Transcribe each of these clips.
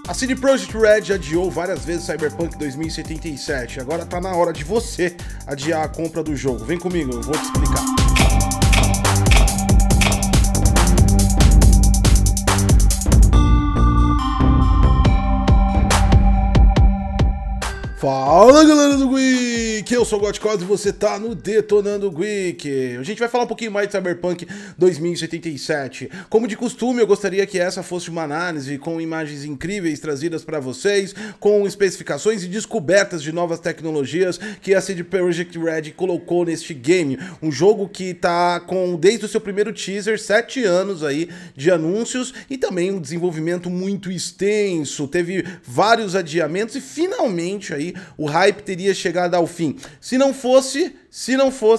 A CD Projekt Red adiou várias vezes Cyberpunk 2077. Agora tá na hora de você adiar a compra do jogo. Vem comigo, eu vou te explicar. Fala galera do Geek, eu sou o Gotcos e você tá no Detonando Geek. A gente vai falar um pouquinho mais de Cyberpunk 2077. Como de costume, eu gostaria que essa fosse uma análise com imagens incríveis trazidas para vocês, com especificações e descobertas de novas tecnologias que a CD Projekt Red colocou neste game. Um jogo que tá com, desde o seu primeiro teaser, 7 anos aí de anúncios e também um desenvolvimento muito extenso. Teve vários adiamentos e finalmente aí o hype teria chegado ao fim. Se não fosse,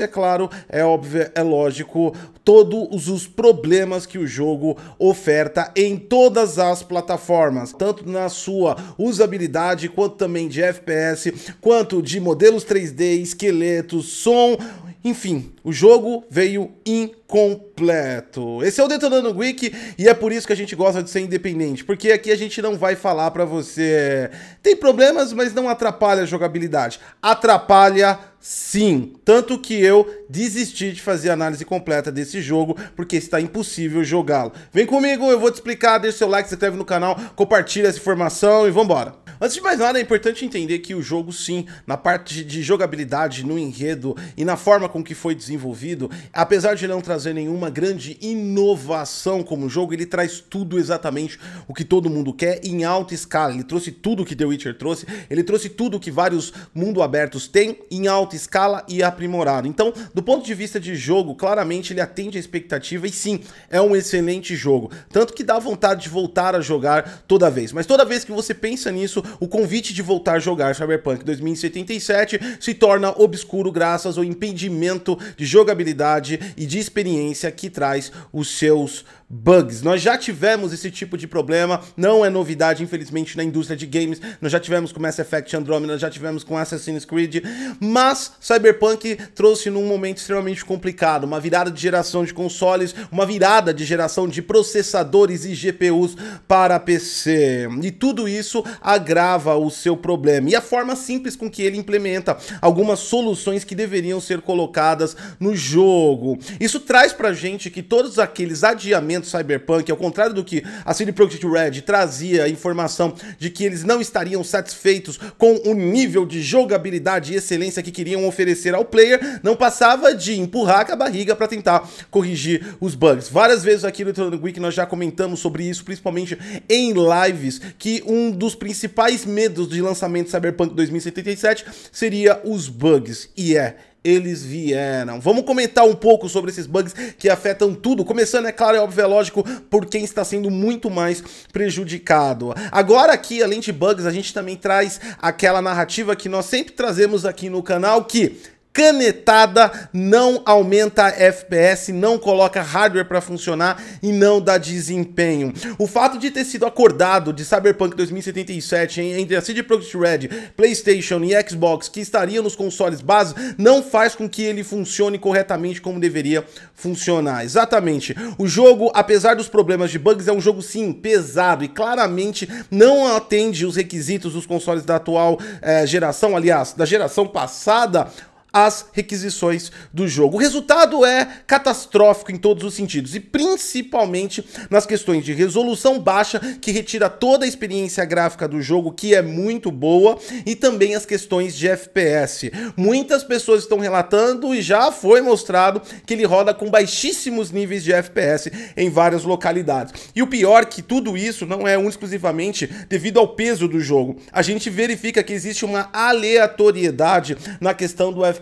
é claro, é óbvio, é lógico, todos os problemas que o jogo oferta em todas as plataformas, tanto na sua usabilidade, quanto também de FPS, quanto de modelos 3D, esqueletos, som. Enfim, o jogo veio incompleto. Esse é o Detonando Geek e é por isso que a gente gosta de ser independente, porque aqui a gente não vai falar pra você tem problemas, mas não atrapalha a jogabilidade. Atrapalha sim, tanto que eu desisti de fazer a análise completa desse jogo, porque está impossível jogá-lo. Vem comigo, eu vou te explicar, deixa o seu like, se inscreve no canal, compartilha essa informação e vambora. Antes de mais nada, é importante entender que o jogo, sim, na parte de jogabilidade, no enredo e na forma com que foi desenvolvido, apesar de não trazer nenhuma grande inovação como jogo, ele traz tudo exatamente o que todo mundo quer em alta escala. Ele trouxe tudo que The Witcher trouxe, ele trouxe tudo que vários mundo abertos têm em alta escala e aprimorado. Então, do ponto de vista de jogo, claramente ele atende a expectativa e sim, é um excelente jogo. Tanto que dá vontade de voltar a jogar toda vez. Mas toda vez que você pensa nisso, o convite de voltar a jogar Cyberpunk 2077 se torna obscuro graças ao impedimento de jogabilidade e de experiência que traz os seus bugs. Nós já tivemos esse tipo de problema, não é novidade, infelizmente, na indústria de games. Nós já tivemos com Mass Effect Andromeda, já tivemos com Assassin's Creed, mas Cyberpunk trouxe num momento extremamente complicado, uma virada de geração de consoles, uma virada de geração de processadores e GPUs para PC. E tudo isso agrava o seu problema. E a forma simples com que ele implementa algumas soluções que deveriam ser colocadas no jogo. Isso traz pra gente que todos aqueles adiamentos Cyberpunk, ao contrário do que a CD Projekt Red trazia a informação de que eles não estariam satisfeitos com o nível de jogabilidade e excelência que queriam oferecer ao player, não passava de empurrar com a barriga para tentar corrigir os bugs. Várias vezes aqui no Detonando Geek nós já comentamos sobre isso, principalmente em lives, que um dos principais medos de lançamento de Cyberpunk 2077 seria os bugs, e eles vieram. Vamos comentar um pouco sobre esses bugs que afetam tudo, começando, é claro, é óbvio, é lógico, por quem está sendo muito mais prejudicado. Agora aqui, além de bugs, a gente também traz aquela narrativa que nós sempre trazemos aqui no canal, que canetada não aumenta FPS, não coloca hardware para funcionar e não dá desempenho. O fato de ter sido acordado de Cyberpunk 2077 entre a CD Projekt Red, PlayStation e Xbox, que estariam nos consoles base, não faz com que ele funcione corretamente como deveria funcionar. Exatamente. O jogo, apesar dos problemas de bugs, é um jogo sim pesado e claramente não atende os requisitos dos consoles da atual geração, aliás, da geração passada, as requisições do jogo. O resultado é catastrófico em todos os sentidos, e principalmente nas questões de resolução baixa, que retira toda a experiência gráfica do jogo, que é muito boa, e também as questões de FPS. Muitas pessoas estão relatando, e já foi mostrado, que ele roda com baixíssimos níveis de FPS em várias localidades. E o pior que tudo isso não é exclusivamente devido ao peso do jogo. A gente verifica que existe uma aleatoriedade na questão do FPS.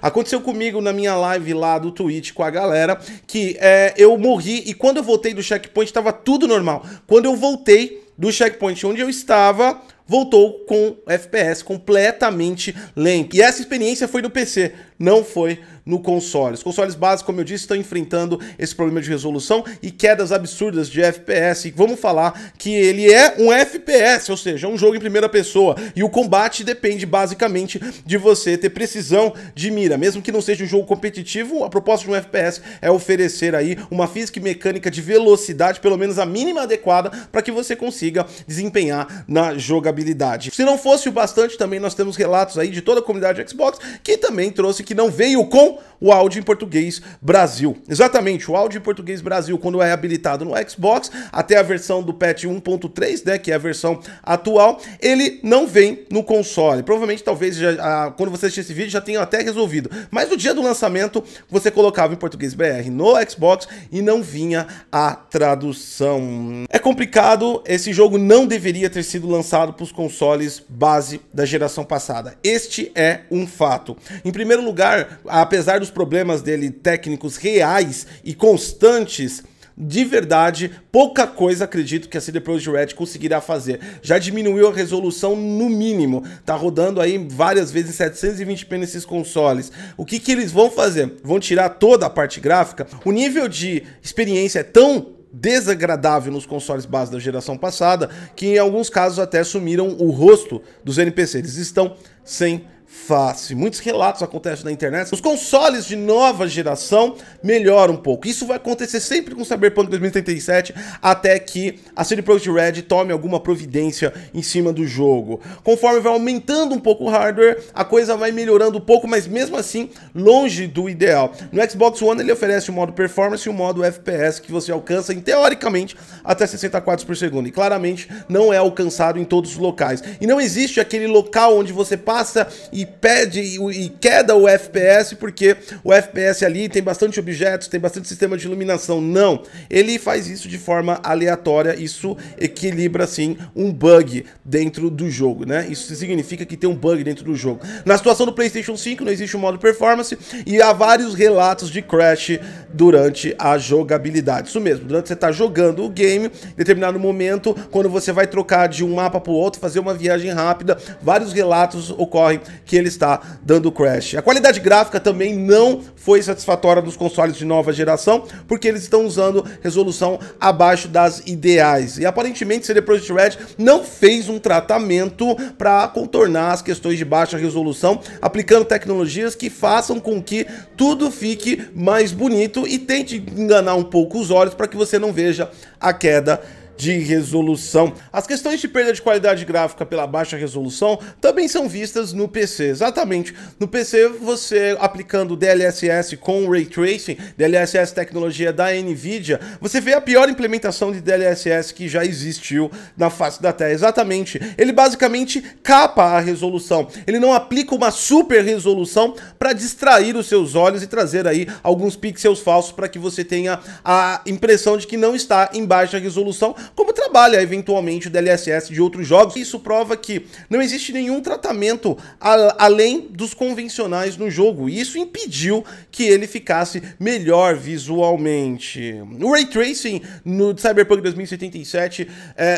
Aconteceu comigo na minha live lá do Twitch com a galera, que eu morri e quando eu voltei do checkpoint estava tudo normal. Quando eu voltei do checkpoint onde eu estava, voltou com FPS completamente lento. E essa experiência foi no PC, não foi no console. Os consoles básicos, como eu disse, estão enfrentando esse problema de resolução e quedas absurdas de FPS. E vamos falar que ele é um FPS, ou seja, um jogo em primeira pessoa. E o combate depende basicamente de você ter precisão de mira. Mesmo que não seja um jogo competitivo, a proposta de um FPS é oferecer aí uma física e mecânica de velocidade, pelo menos a mínima adequada, para que você consiga desempenhar na jogabilidade. Se não fosse o bastante, também nós temos relatos aí de toda a comunidade Xbox, que também trouxe que não veio com o áudio em português Brasil. Exatamente, o áudio em português Brasil, quando é habilitado no Xbox, até a versão do patch 1.3, né, que é a versão atual, ele não vem no console. Provavelmente, talvez, quando você assistir esse vídeo, já tenha até resolvido. Mas no dia do lançamento, você colocava em português BR no Xbox e não vinha a tradução. É complicado, esse jogo não deveria ter sido lançado para os consoles base da geração passada. Este é um fato. Em primeiro lugar, apesar dos problemas dele técnicos reais e constantes, de verdade, pouca coisa acredito que a CD Projekt Red conseguirá fazer. Já diminuiu a resolução no mínimo, tá rodando aí várias vezes 720p nesses consoles. O que que eles vão fazer? Vão tirar toda a parte gráfica? O nível de experiência é tão desagradável nos consoles base da geração passada que em alguns casos até sumiram o rosto dos NPCs. Eles estão sem face. Muitos relatos acontecem na internet. Os consoles de nova geração melhoram um pouco. Isso vai acontecer sempre com Cyberpunk 2077, até que a CD Projekt Red tome alguma providência em cima do jogo. Conforme vai aumentando um pouco o hardware, a coisa vai melhorando um pouco, mas mesmo assim, longe do ideal. No Xbox One ele oferece o modo performance e o modo FPS que você alcança, teoricamente, até 60 quadros por segundo. E claramente não é alcançado em todos os locais. E não existe aquele local onde você passa e pede e queda o FPS porque o FPS ali tem bastante objetos, tem bastante sistema de iluminação. Não, ele faz isso de forma aleatória. Isso equilibra assim um bug dentro do jogo, né? Isso significa que tem um bug dentro do jogo. Na situação do PlayStation 5 não existe o modo performance e há vários relatos de crash durante a jogabilidade. Isso mesmo, durante você tá jogando o game, em determinado momento, quando você vai trocar de um mapa para o outro, fazer uma viagem rápida, vários relatos ocorrem que ele está dando crash. A qualidade gráfica também não foi satisfatória dos consoles de nova geração, porque eles estão usando resolução abaixo das ideais. E aparentemente CD Projekt Red não fez um tratamento para contornar as questões de baixa resolução, aplicando tecnologias que façam com que tudo fique mais bonito e tente enganar um pouco os olhos para que você não veja a queda de resolução. As questões de perda de qualidade gráfica pela baixa resolução também são vistas no PC. Exatamente. No PC, você aplicando DLSS com Ray Tracing, DLSS tecnologia da NVIDIA, você vê a pior implementação de DLSS que já existiu na face da Terra. Exatamente. Ele basicamente capa a resolução. Ele não aplica uma super resolução para distrair os seus olhos e trazer aí alguns pixels falsos para que você tenha a impressão de que não está em baixa resolução, como trabalha eventualmente o DLSS de outros jogos. Isso prova que não existe nenhum tratamento além dos convencionais no jogo, e isso impediu que ele ficasse melhor visualmente. O Ray Tracing no Cyberpunk 2077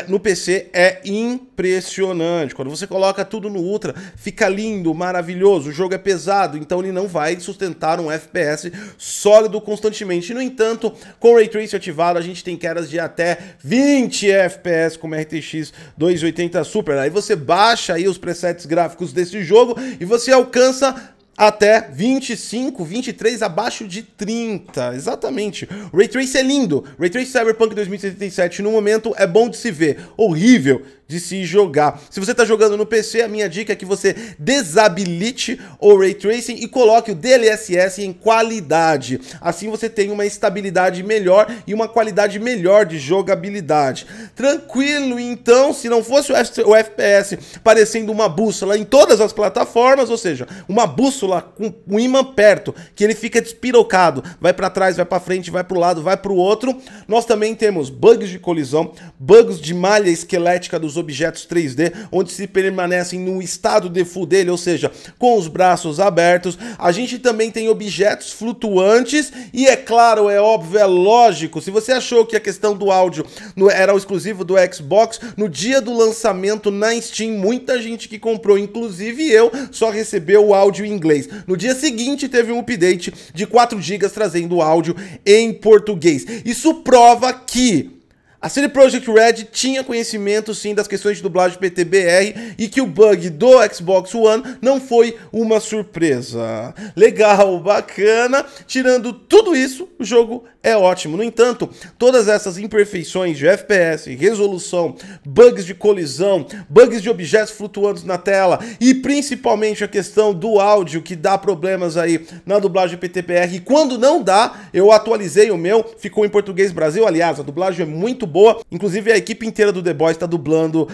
no PC é impressionante. Quando você coloca tudo no Ultra, fica lindo, maravilhoso. O jogo é pesado, então ele não vai sustentar um FPS sólido constantemente. No entanto, com o Ray Tracing ativado, a gente tem quedas de até 20 FPS como RTX 280 Super. Aí você baixa aí os presets gráficos desse jogo e você alcança até 25, 23, abaixo de 30. Exatamente. O Ray Tracing é lindo. Ray Tracing Cyberpunk 2077 no momento é bom de se ver, horrível de se jogar. Se você está jogando no PC, a minha dica é que você desabilite o Ray Tracing e coloque o DLSS em qualidade. Assim você tem uma estabilidade melhor e uma qualidade melhor de jogabilidade. Tranquilo, então, se não fosse o FPS parecendo uma bússola em todas as plataformas, ou seja, uma bússola com um imã perto, que ele fica despirocado, vai para trás, vai para frente, vai para o lado, vai para o outro, nós também temos bugs de colisão, bugs de malha esquelética dos objetos 3D, onde se permanecem no estado de full dele, ou seja, com os braços abertos. A gente também tem objetos flutuantes e é claro, é óbvio, é lógico, se você achou que a questão do áudio era o exclusivo do Xbox, no dia do lançamento na Steam, muita gente que comprou, inclusive eu, só recebeu o áudio em inglês. No dia seguinte teve um update de 4 GB trazendo o áudio em português. Isso prova que a CD Projekt Red tinha conhecimento sim das questões de dublagem PTBR e que o bug do Xbox One não foi uma surpresa. Legal, bacana. Tirando tudo isso, o jogo é ótimo. No entanto, todas essas imperfeições de FPS, resolução, bugs de colisão, bugs de objetos flutuantes na tela e principalmente a questão do áudio que dá problemas aí na dublagem PTBR. E quando não dá, eu atualizei o meu, ficou em português Brasil. Aliás, a dublagem é muito boa. Inclusive a equipe inteira do The Boys está dublando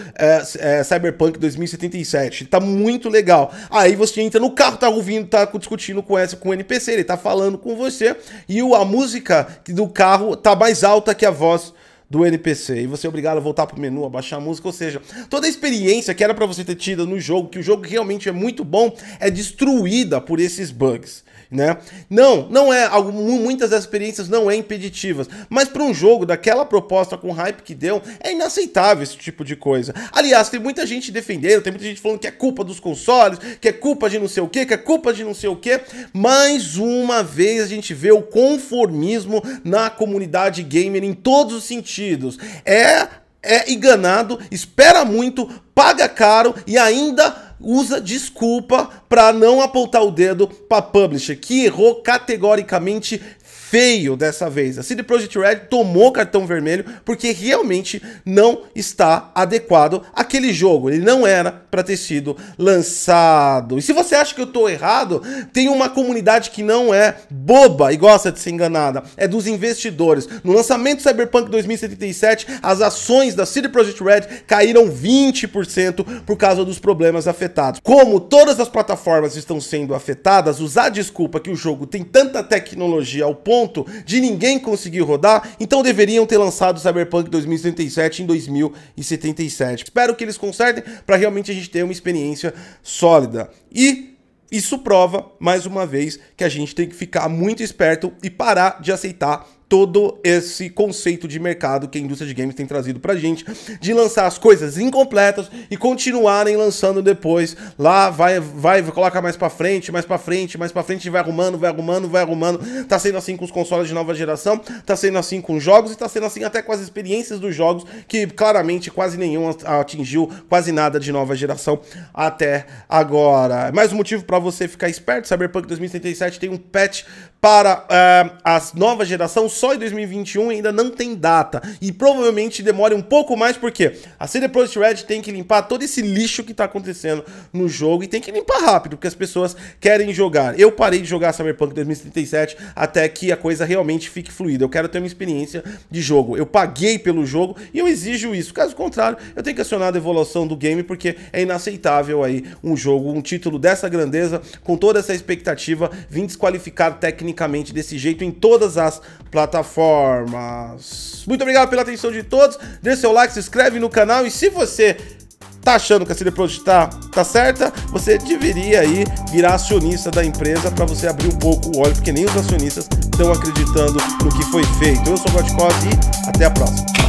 Cyberpunk 2077. Tá muito legal. Aí você entra no carro, tá ouvindo, tá discutindo com o NPC, ele tá falando com você e a música do carro tá mais alta que a voz do NPC, e você é obrigado a voltar pro menu, a baixar a música, ou seja, toda a experiência que era pra você ter tido no jogo, que o jogo realmente é muito bom, é destruída por esses bugs, né? Não é, muitas das experiências não é impeditivas, mas para um jogo daquela proposta com hype que deu, é inaceitável esse tipo de coisa. Aliás, tem muita gente defendendo, tem muita gente falando que é culpa dos consoles, que é culpa de não sei o que é culpa de não sei o que. Mais uma vez a gente vê o conformismo na comunidade gamer em todos os sentidos. É enganado, espera muito, paga caro e ainda usa desculpa para não apontar o dedo para publisher, que errou categoricamente feio dessa vez. A CD Projekt Red tomou cartão vermelho porque realmente não está adequado àquele jogo. Ele não era para ter sido lançado. E se você acha que eu tô errado, tem uma comunidade que não é boba e gosta de ser enganada. É dos investidores. No lançamento do Cyberpunk 2077, as ações da CD Projekt Red caíram 20% por causa dos problemas afetados. Como todas as plataformas estão sendo afetadas, usar a desculpa que o jogo tem tanta tecnologia ao ponto de ninguém conseguir rodar, então deveriam ter lançado o Cyberpunk 2077 em 2077. Espero que eles consertem para realmente a gente ter uma experiência sólida. E isso prova, mais uma vez, que a gente tem que ficar muito esperto e parar de aceitar todo esse conceito de mercado que a indústria de games tem trazido pra gente, de lançar as coisas incompletas e continuarem lançando depois. Lá vai colocar mais pra frente, mais pra frente, mais pra frente, vai arrumando, vai arrumando, vai arrumando. Tá sendo assim com os consoles de nova geração, tá sendo assim com jogos e tá sendo assim até com as experiências dos jogos, que claramente quase nenhum atingiu quase nada de nova geração até agora. Mais um motivo pra você ficar esperto. Cyberpunk 2077 tem um patch para a nova geração só em 2021, ainda não tem data. E provavelmente demore um pouco mais, porque a CD Projekt Red tem que limpar todo esse lixo que tá acontecendo no jogo, e tem que limpar rápido, porque as pessoas querem jogar. Eu parei de jogar Cyberpunk 2077 até que a coisa realmente fique fluida. Eu quero ter uma experiência de jogo. Eu paguei pelo jogo e eu exijo isso. Caso contrário, eu tenho que acionar a devolução do game, porque é inaceitável aí um jogo, um título dessa grandeza, com toda essa expectativa, vir desqualificado tecnicamente desse jeito em todas as plataformas. Muito obrigado pela atenção de todos. Deixe seu like, se inscreve no canal, e se você tá achando que a CD Projekt tá certa, você deveria aí virar acionista da empresa para você abrir um pouco o olho, porque nem os acionistas estão acreditando no que foi feito. Eu sou o Godcos e até a próxima.